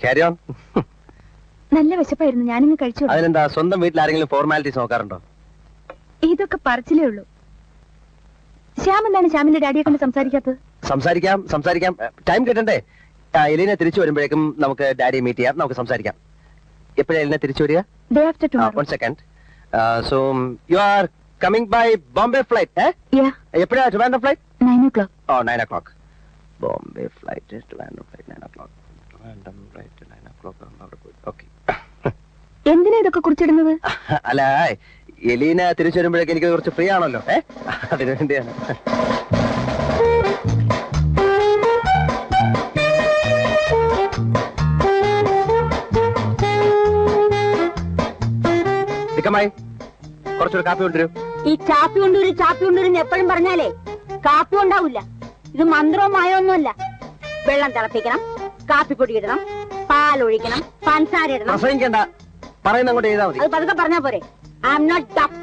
Carry on. നല്ല വിശപ്പായിരുന്നു, ഞാനിങ്ങ് കഴിച്ചു. അതിനെന്താ, സ്വന്തം വീട്ടിൽ ആരെങ്കിലും ഫോർമാലിറ്റീസ് നോക്കാറുണ്ടോ? ഇതൊക്കെ പറച്ചിലേ ഉള്ളൂ. ശ്യാം എന്താണ് ശ്യാമിന്റെ ഡാഡിയെ കൊണ്ട് സംസാരിക്കാത്തത്? സംസാരിക്കാം. ടൈം കിട്ടണ്ടേ? എലീന തിരിച്ചു വരുമ്പോഴേക്കും നമുക്ക് ഡാഡിയെ മീറ്റ് ചെയ്യാം, നമുക്ക് സംസാരിക്കാം. എപ്പോഴാണ് എലീന തിരിച്ചു വരിക? Day after tomorrow. 1 second. So you are coming by Bombay flight, eh? Yeah. എപ്പോഴാ Trivandrum flight? 9 o'clock. Oh, 9 o'clock. Bombay flight, Trivandrum flight 9 o'clock. Trivandrum flight 9 o'clock. Okay. എന്തിനാ ഇതൊക്കെ കുറിച്ചിടുന്നത്? അല്ല, എലീന തിരിച്ചു വരുമ്പോഴേക്കും എനിക്ക് കുറച്ച് ഫ്രീ ആണല്ലോ, അതിനു വേണ്ടിയാണ്. കുറച്ചൊരു കാപ്പി കൊണ്ടുവരും. ഈ ചാപ്പി കൊണ്ടുവരും എപ്പോഴും പറഞ്ഞാലേ കാപ്പി ഉണ്ടാവില്ല. ഇത് മന്ത്രവും മായൊന്നുമല്ല. വെള്ളം തിളപ്പിക്കണം, കാപ്പിപ്പൊടി ഇടണം, പാലൊഴിക്കണം, പഞ്ചസാര ഇടണം. പ്രസംഗിക്കണ്ട, പറയുന്ന അങ്ങോട്ട് ചെയ്താൽ മതി. അത് പതുക്കെ പറഞ്ഞാ പോരെ. I am not deaf.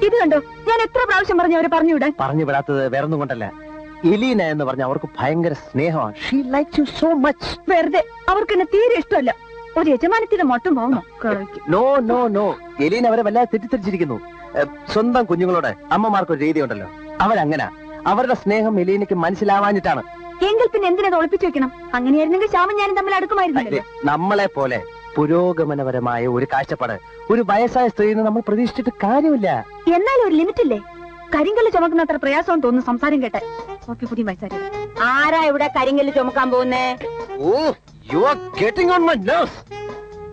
ഇത് കണ്ടോ, ഞാൻ എത്ര പ്രാവശ്യം പറഞ്ഞു അവരെ പറഞ്ഞു വിടാത്തത് വേറൊന്നും കൊണ്ടല്ല. എലീന എന്ന് പറഞ്ഞ അവർക്ക് ഭയങ്കര സ്നേഹമാണ്. She likes you so much. വെറുതെ അവർക്ക് എന്നെ തീരെ ഇഷ്ടമല്ല. ഒരു യജമാനത്തിന്റെ മൊട്ടം പോകുന്നു. നോ, എലീന അവരെ വല്ലാതെ തെറ്റിദ്ധരിച്ചിരിക്കുന്നു. സ്വന്തം കുഞ്ഞുങ്ങളോട് അമ്മമാർക്കൊരു രീതി ഉണ്ടല്ലോ, അവരങ്ങനെ. അവരുടെ സ്നേഹം എലീനയ്ക്ക് മനസ്സിലാവാഞ്ഞിട്ടാണ്. എങ്കിൽ പിന്നെ എന്തിനത് ഒളിപ്പിച്ചു വെക്കണം? അങ്ങനെയായിരുന്നെങ്കിൽ ശ്യാമും ഞാനും തമ്മിൽ അടുക്കുമായിരുന്നില്ല. നമ്മളെ പോലെ പുരോഗമനപരമായ ഒരു കാഴ്ചപ്പാട് ഒരു വയസ്സായ സ്ത്രീന്ന് നമ്മൾ പ്രതീക്ഷിച്ചിട്ട് കാര്യമില്ല. എന്നാലും ഒരു ലിമിറ്റ് ഇല്ലേ? കരിങ്കല്ല് ചുമക്കുന്ന അത്ര പ്രയാസം തോന്നുന്നു സംസാരം കേട്ടെ. ആരാ ഇവിടെ കരിങ്കല്ല് ചുമക്കാൻ പോകുന്നേ?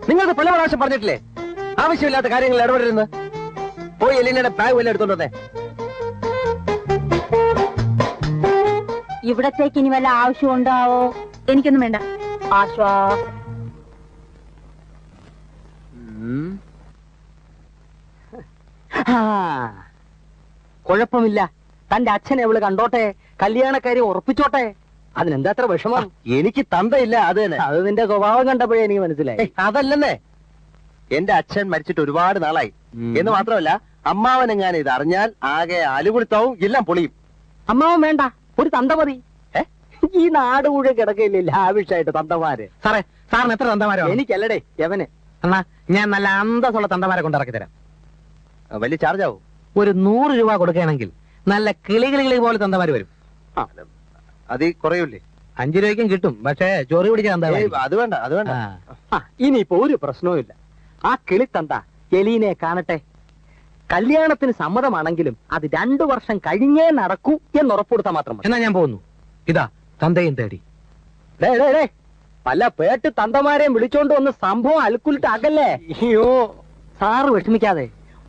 നിങ്ങൾക്ക് പല പ്രാവശ്യം പറഞ്ഞിട്ടില്ലേ ആവശ്യമില്ലാത്ത കാര്യങ്ങൾ ഇടപെടരുന്ന്? പോയി എലീനയുടെ ബാഗ് വല്ല എടുത്തോണ്ട് വന്നേ. ഇവിടത്തേക്ക് ഇനി വല്ല ആവശ്യം ഉണ്ടാവോ? എനിക്കൊന്നും വേണ്ട. കുഴപ്പമില്ല, തന്റെ അച്ഛനെ അവള് കണ്ടോട്ടെ, കല്യാണക്കാര്യം ഉറപ്പിച്ചോട്ടെ. അതിനെന്താ അത്ര വിഷമം? എനിക്ക് തന്തയില്ല, അത് തന്നെ. അത് നിന്റെ സ്വഭാവം കണ്ടപ്പോഴേ എനിക്ക് മനസ്സിലായി. അതല്ലെന്നേ, എന്റെ അച്ഛൻ മരിച്ചിട്ട് ഒരുപാട് നാളായി എന്ന് മാത്രമല്ല, അമ്മാവനെങ്ങാനും ഇത് അറിഞ്ഞാൽ ആകെ അലുകുടുത്താവും, എല്ലാം പൊളിയും. അമ്മാവൻ വേണ്ട, ഒരു തന്ത മതി. ഈ നാട് മുഴുവൻ കിടക്കയില്ലേ ലാവിഷായിട്ട് തന്തമാര്. സാറിന് എത്ര തന്തമാരോ? എനിക്കല്ലടേ, യവന്. എന്നാ ഞാൻ നല്ല അന്തസ്സുള്ള തന്തമാരെ കൊണ്ടിറക്കി തരാം. വലിയ ചാർജ് ആവും. ഒരു 100 രൂപ കൊടുക്കുകയാണെങ്കിൽ നല്ല കിളികിളികളി പോലെ തന്തമാര് വരും. അത് കുറയൂല്ലേ? 5 രൂപയ്ക്കും കിട്ടും, പക്ഷേ ചോറി പിടിച്ച തന്തമാര്. അത് വേണ്ട, അത് വേണ്ട. ഇനിയിപ്പോ ഒരു പ്രശ്നവും ഇല്ല. ആ കിളിത്തന്ത എലീനെ കാണട്ടെ. കല്യാണത്തിന് സമ്മതമാണെങ്കിലും അത് 2 വർഷം കഴിഞ്ഞേ നടക്കൂ എന്നുറപ്പുകൊടുത്താൽ മാത്രം. എന്നാ ഞാൻ പോകുന്നു. ഇതാ തന്തയും തേടി. പല പേട്ട് തന്തമാരെയും വിളിച്ചോണ്ട് വന്ന് സംഭവം അൽക്കുലിട്ട് അകല്ലേ. അയ്യോ, സാറ് വിഷമിക്കാതെ.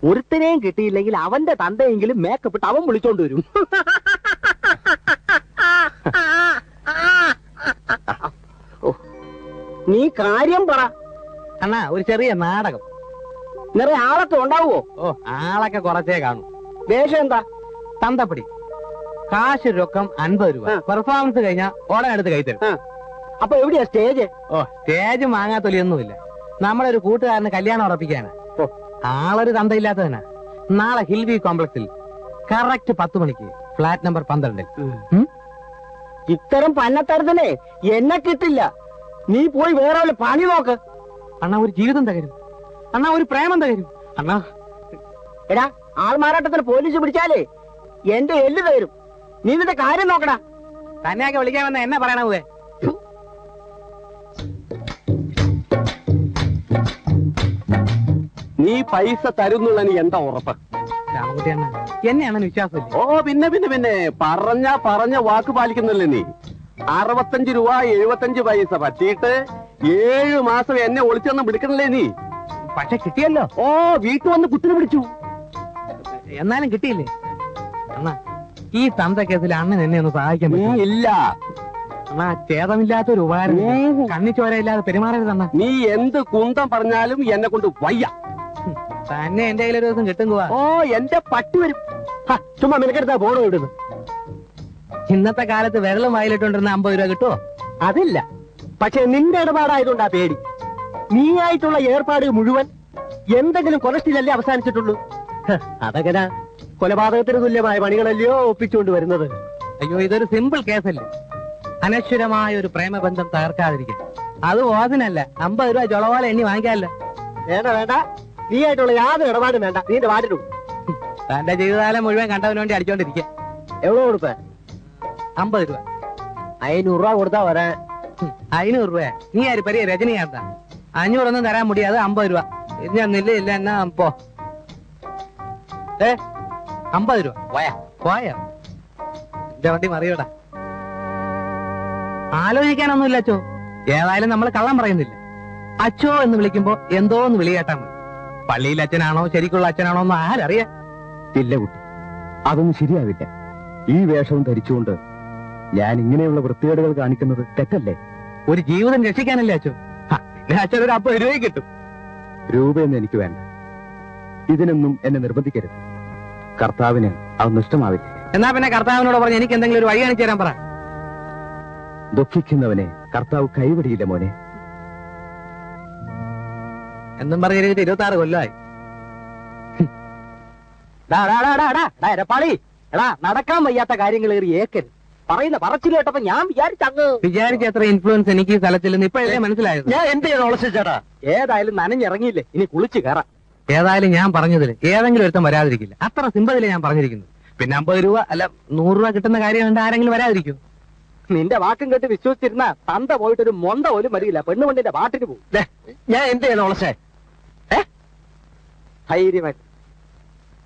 ഒരുത്തനെയും കിട്ടിയില്ലെങ്കിൽ അവന്റെ തന്തയെങ്കിലും മേക്കപ്പ് ഇട്ട് അവൻ വിളിച്ചോണ്ട് വരും. നീ കാര്യം പറ അണ്ണാ. ഒരു ചെറിയ നാടകം. നിറയെ ആളൊക്കെ ഉണ്ടാവുമോ? ആളൊക്കെ കുറച്ചേ കാണൂ. വേഷം എന്താ? തന്തപ്പടി. കാശ് രൊക്കം 50 രൂപ. പെർഫോമൻസ് കഴിഞ്ഞാൽ ഓടനെടുത്ത് കൈത്തരും. അപ്പൊ എവിടെയാ സ്റ്റേജ്? സ്റ്റേജ് മാങ്ങാത്തൊലിയൊന്നുമില്ല. നമ്മുടെ ഒരു കൂട്ടുകാരന് കല്യാണം ഉറപ്പിക്കാനാ. ആളൊരു തന്തയില്ലാത്തവനാ. നാളെ ഹിൽവി കോംപ്ലക്സിൽ കറക്റ്റ് 10 മണിക്ക്, ഫ്ലാറ്റ് നമ്പർ 12. ഇത്തരം പന്നത്തരത്തിനെ എന്നെ കിട്ടില്ല. നീ പോയി വേറെ വല്ല പണി നോക്ക്. അണ്ണാ, ഒരു ജീവിതം തകരും. അണ്ണാ, ഒരു പ്രേമം തകരും. അണ്ണാ, എടാ, ആൾമാറാട്ടത്തിന് പോലീസ് പിടിച്ചാലേ എന്റെ എല്ല് തകരും. നീ നിന്റെ കാര്യം നോക്കടാ. തന്നെയൊക്കെ വിളിക്കാൻ വന്ന എന്നെ പറയണേ. നീ പൈസ തരുന്നുള്ള നീ എന്താ ഉറപ്പ്? രാമകുട്ടി അണ്ണ, എന്നെയാണ് വിശ്വാസമില്ല. ഓ, പിന്നെ പറഞ്ഞ വാക്ക് പാലിക്കുന്നില്ലേ നീ? 65 രൂപ 75 പൈസ പറ്റിയിട്ട് 7 മാസം എന്നെ ഒളിച്ചൊന്നും വിളിക്കണല്ലേ നീ? പക്ഷെ കിട്ടിയല്ലോ. ഓ, വീട്ടിൽ വന്ന് കുത്തിനെ പിടിച്ചു. എന്നാലും കിട്ടിയില്ലേ? അണ്ണാ, ഈ തന്ത കേസിൽ അണ്ണൻ എന്നെ ഒന്ന് സഹായിക്കാൻ ഇല്ല. അണ്ണാ, ചേതമില്ലാത്തൊരു ഉപകാരം. കണ്ണിച്ചോരയില്ലാതെ പെരുമാറരുതണ്ണ. നീ എന്ത് കുന്തം പറഞ്ഞാലും എന്നെ കൊണ്ട് വയ്യ. തന്നെ എന്റെ കയ്യിലൊരു ദിവസം കിട്ടും. ഓ, എന്റെ പട്ടി വരും. ചുമ്മാ നിനക്കെടുത്താ ഫോണോ ഇടുന്നു. ഇന്നത്തെ കാലത്ത് വിരലും വായിലിട്ടുണ്ടിരുന്ന 50 രൂപ കിട്ടുമോ? അതില്ല. പക്ഷെ നിന്റെ ഇടപാടായതുകൊണ്ടാ പേടി. നീ ആയിട്ടുള്ള ഏർപ്പാട് മുഴുവൻ എന്തെങ്കിലും കൊലസ്റ്റിലല്ലേ അവസാനിച്ചിട്ടുള്ളൂ. അതെങ്ങനെ? കൊലപാതകത്തിന് തുല്യമായ പണികളല്ലയോ ഒപ്പിച്ചുകൊണ്ട് വരുന്നത്. അയ്യോ, ഇതൊരു സിമ്പിൾ കേസല്ലേ. അനശ്വരമായ ഒരു പ്രേമബന്ധം തകർക്കാതിരിക്കാൻ. അത് ഓതിനല്ല, 50 രൂപ ജൊളവാളെ എണ്ണി വാങ്ങിക്കാമല്ലോ. വേണ്ട വേണ്ട, നീ ആയിട്ടുള്ള യാതൊരു ഇടപാടും വേണ്ട. നീന്റെ വാട്ടിട്ടു. തന്റെ ജീവിതകാലം മുഴുവൻ കണ്ടവന് വേണ്ടി അടിച്ചോണ്ടിരിക്കുക. എവിടെ കൊടുപ്പേ? 50 രൂപ. 500 രൂപ കൊടുത്താ വരാൻ. 500 രൂപ? നീ ആര് പെരിയ രജനികാന്താ? 500 ഒന്നും തരാൻ മുടിയാതെ 50 രൂപ. ഞാൻ ഇല്ല എന്നാ പോ. 50 രൂപ പോയാ എന്റെ വണ്ടി മറിയോടാ. ആലോചിക്കാനൊന്നുമില്ല അച്ചോ. ഏതായാലും നമ്മൾ കള്ളം പറയുന്നില്ല. അച്ചോ എന്ന് വിളിക്കുമ്പോ എന്തോന്ന് വിളി കേട്ടാ മതി. പള്ളിയിൽ അച്ഛനാണോ ശരിക്കുള്ള അച്ഛനാണോ എന്ന് ആരറിയാം? ഇല്ല കുട്ടി, അതൊന്നും ശരിയാവില്ല. ഈ വേഷവും ധരിച്ചുകൊണ്ട് ഞാൻ ഇങ്ങനെയുള്ള വൃത്തികേടുകൾ കാണിക്കുന്നത് തെറ്റല്ലേ? ഒരു ജീവിതം രക്ഷിക്കാനല്ലേ അച്ചോ? പിന്നെ അച്ഛൻ ഒരു 50 രൂപ കിട്ടും. രൂപയൊന്നും എനിക്ക് വേണ്ട. ഇതിനൊന്നും എന്നെ നിർബന്ധിക്കരുത്. കർത്താവിന് അതൊന്നും ഇഷ്ടമാവില്ല. എന്നാ പിന്നെ കർത്താവിനോട് പറഞ്ഞ് എനിക്ക് എന്തെങ്കിലും ഒരു വഴി കാണിച്ചു തരാൻ പറ. ദുഃഖിക്കുന്നവനെ കർത്താവ് കൈവിടിയില്ല മോനെ. എന്നും പറഞ്ഞിട്ട് 26 കൊല്ലമായി. എടപ്പാളി, എടാ നടക്കാൻ വയ്യാത്ത കാര്യങ്ങൾ ഏറി ഏക്കരുത്. പറയുന്ന പറച്ചിൽ കേട്ടപ്പോ ഞാൻ വിചാരിച്ച എത്ര ഇൻഫ്ലുവൻസ് എനിക്ക് ഈ സ്ഥലത്തില്ലെന്ന് ഇപ്പോഴേ മനസ്സിലായത്. ഞാൻ എന്ത് ചെയ്യണം ചേട്ടാ? ഏതായാലും നനഞ്ഞിറങ്ങിയില്ലേ, ഇനി കുളിച്ച് കയറാം. ഏതായാലും ഞാൻ പറഞ്ഞതിൽ ഏതെങ്കിലും ഒരുത്തം വരാതിരിക്കില്ല. അത്ര സിമ്പതില് ഞാൻ പറഞ്ഞിരിക്കുന്നു. പിന്നെ 50 രൂപ അല്ല 100 രൂപ കിട്ടുന്ന കാര്യം കൊണ്ട് ആരെങ്കിലും വരാതിരിക്കും? നിന്റെ വാക്കും കേട്ട് വിശ്വസിച്ചിരുന്ന തന്ത പോയിട്ടൊരു മൊന്ത പോലും വരില്ല. പെണ്ണുകൊണ്ടിന്റെ പാട്ടിന് പോകും. ഞാൻ എന്ത് ചെയ്യണം? ധൈര്യമായിട്ട്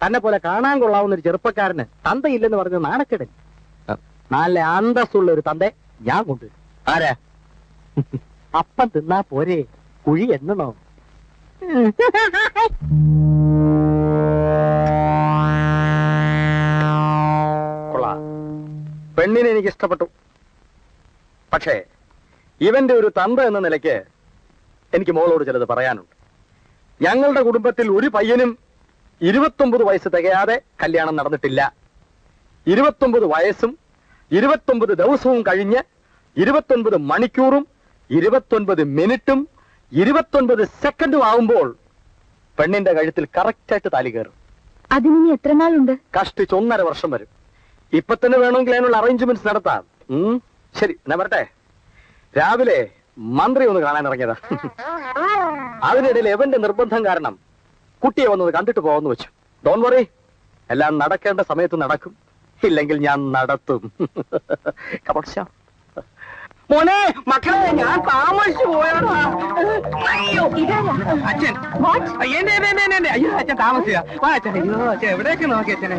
തന്നെ പോലെ കാണാൻ കൊള്ളാവുന്ന ഒരു ചെറുപ്പക്കാരന് തന്തയില്ലെന്ന് പറഞ്ഞ നാണക്കെടൻ. നല്ല അന്തസ്സുള്ള ഒരു തന്തെ ഞാൻ കൊണ്ടുവരും. ആരാ? അപ്പം തിന്നാ പോരെ, കുഴി എന്നണോ? കൊള്ളാം, പെണ്ണിനെ എനിക്ക് ഇഷ്ടപ്പെട്ടു. പക്ഷേ ഇവന്റെ ഒരു തന്ത എന്ന നിലയ്ക്ക് എനിക്ക് മോളോട് ചിലത് പറയാനുണ്ട്. ഞങ്ങളുടെ കുടുംബത്തിൽ ഒരു പയ്യനും 29 വയസ്സ് തികയാതെ കല്യാണം നടന്നിട്ടില്ല. 29 വയസ്സും 29 ദിവസവും കഴിഞ്ഞ് 29 മണിക്കൂറും 29 മിനിറ്റും 29 സെക്കൻഡും ആവുമ്പോൾ പെണ്ണിന്റെ കഴുത്തിൽ കറക്റ്റായിട്ട് താലി കയറും. അതിനി എത്ര നാളുണ്ട്? കഷ്ടിച്ച് 1.5 വർഷം വരും. ഇപ്പൊ തന്നെ വേണമെങ്കിൽ അതിനുള്ള അറേഞ്ച്മെന്റ്സ് നടത്താം. ശരി, ഞാൻ വരട്ടെ. രാവിലെ മന്ത്രി ഒന്ന് കാണാൻ ഇറങ്ങിയതാ. അതിനിടയിൽ എവന്റെ നിർബന്ധം കാരണം കുട്ടിയെ വന്നത് കണ്ടിട്ട് പോകാന്ന് വെച്ചു. ഡോണ്ട് വറി, എല്ലാം നടക്കേണ്ട സമയത്ത് നടക്കും. ഇല്ലെങ്കിൽ ഞാൻ നടത്തും. മോനെ, മക്കളെ, ഞാൻ താമസിച്ചു പോയാടാ. അച്ഛൻ അച്ഛൻ താമസിയാ. എവിടേക്ക് നോക്കി അച്ഛനെ?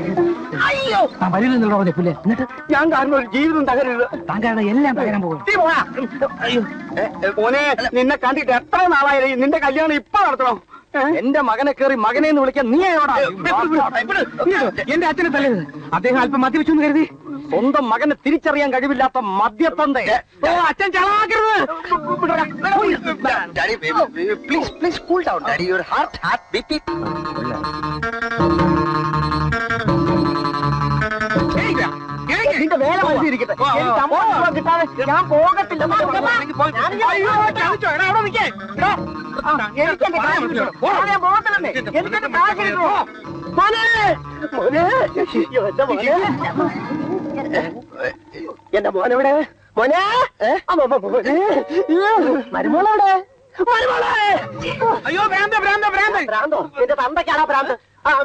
അയ്യോ, വരില്ലെന്നുള്ള പറഞ്ഞില്ലേ? എന്നിട്ട് ഞാൻ കാരണം ഒരു ജീവിതം തകരരുത്. താങ്കളുടെ എല്ലാം തകരാൻ പോകും. അയ്യോ മോനെ, നിന്നെ കണ്ടിട്ട് എത്ര നാളായി? നിന്റെ കല്യാണം ഇപ്പൊ നടത്തണം. എന്റെ മകനെ കയറി മകനെ എന്ന് വിളിക്കാൻ നീ എവിടാ? എന്റെ അച്ഛനെ തല്ലരുത്. അദ്ദേഹം അല്പം മദ്യപിച്ചു എന്ന് കരുതി സ്വന്തം മകനെ തിരിച്ചറിയാൻ കഴിവില്ലാത്ത മദ്യത്തന്തേ. അച്ഛൻ ചളാക്കരുത്. Please cool down daddy. Your heart beating. നിന്റെ വേല മനസ്സിരിക്കട്ടെ. കിട്ടാതെ ഞാൻ പോകത്തില്ല. എന്റെ മോനെവിടെ? മോനെ, മരുമോളെവിടെ? അയ്യോ ഭ്രാന്ത ഭ്രാന്ത ഭ്രാന്ത. ഭ്രാന്തോ? എന്റെ തന്തയ്ക്കാണോ ഭ്രാന്ത്?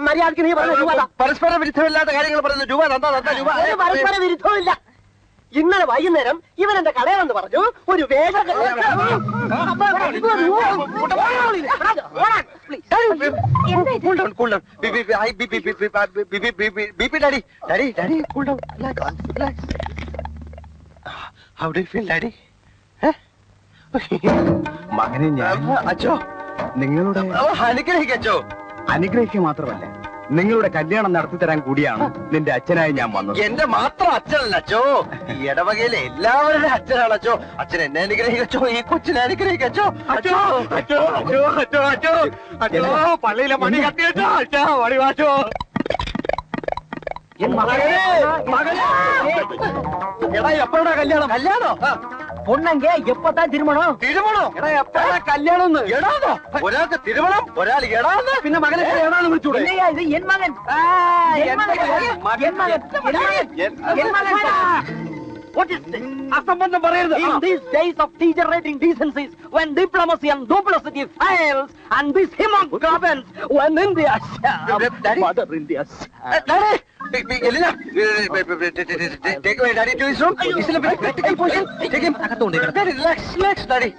മര്യാദക്ക് നീ പറഞ്ഞു. പരസ്പര വിരുദ്ധമില്ലാത്ത കാര്യങ്ങൾ പറയുന്നു. രൂപ രൂപ പരസ്പര വിരുദ്ധമില്ല. ഇന്നലെ വൈകുന്നേരം ഇവൻ എന്റെ കടയിലെന്ന് പറഞ്ഞു ഒരു വേഗം. മകനെ ഞാൻ അച്ചോ നിങ്ങളുടെ അനുഗ്രഹിക്കച്ചോ. അനുഗ്രഹിക്കുക മാത്രമല്ല, നിങ്ങളുടെ കല്യാണം നടത്തി തരാൻ കൂടിയാണ് നിന്റെ അച്ഛനായി ഞാൻ വന്നത്. എന്റെ മാത്രം അച്ഛനല്ല അച്ചോ, ഈ ഇടവകയിലെ എല്ലാവരുടെ അച്ഛനാണ് അച്ചോ. അച്ഛൻ എന്നെ അനുഗ്രഹിക്കച്ചോ, ഈ കൊച്ചിനെ അനുഗ്രഹിക്കച്ചോ. അച്ചോ അച്ചോ അച്ചോ അച്ചോ അച്ചോ അച്ചോ, പള്ളിയിലെ മണി കത്തിയച്ചോ. അച്ഛാ മണി വാച്ചോ. എടാ, എപ്പോഴാ കല്യാണം? കല്യാണോ? പൊണ്ണങ്കെ എപ്പത്താൻ തിരുമണോ? തിരുമണോ? എടാ, എപ്പോഴാ കല്യാണം? എടാന്നോ? ഒരാൾക്ക് തിരുമണം, ഒരാൾ എടാന്ന്. പിന്നെ മകനെ എവിടാന്ന് വിളിച്ചൂടെ? ഇത് എൻ മകൻ. What is this? അസംബന്ധം പറയരുത്. In these days of degenerating decencies, when diplomacy and duplicity fails, and this hemoglobins, when India shall, Mother India shall. Take away daddy to his room. He's in a very critical position. Take him. Relax, daddy.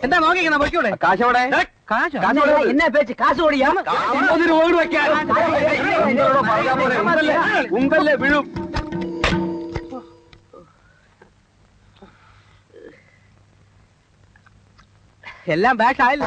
എന്താ നോക്കിക്കുന്ന പൊയ്ക്കൂടെ? കാശോടെ കാശോ? എന്നെ പേച്ച് കാശ് ഓടിയാ ഉങ്കല്ലേ വീഴും. എല്ലാം back ആയില്ല.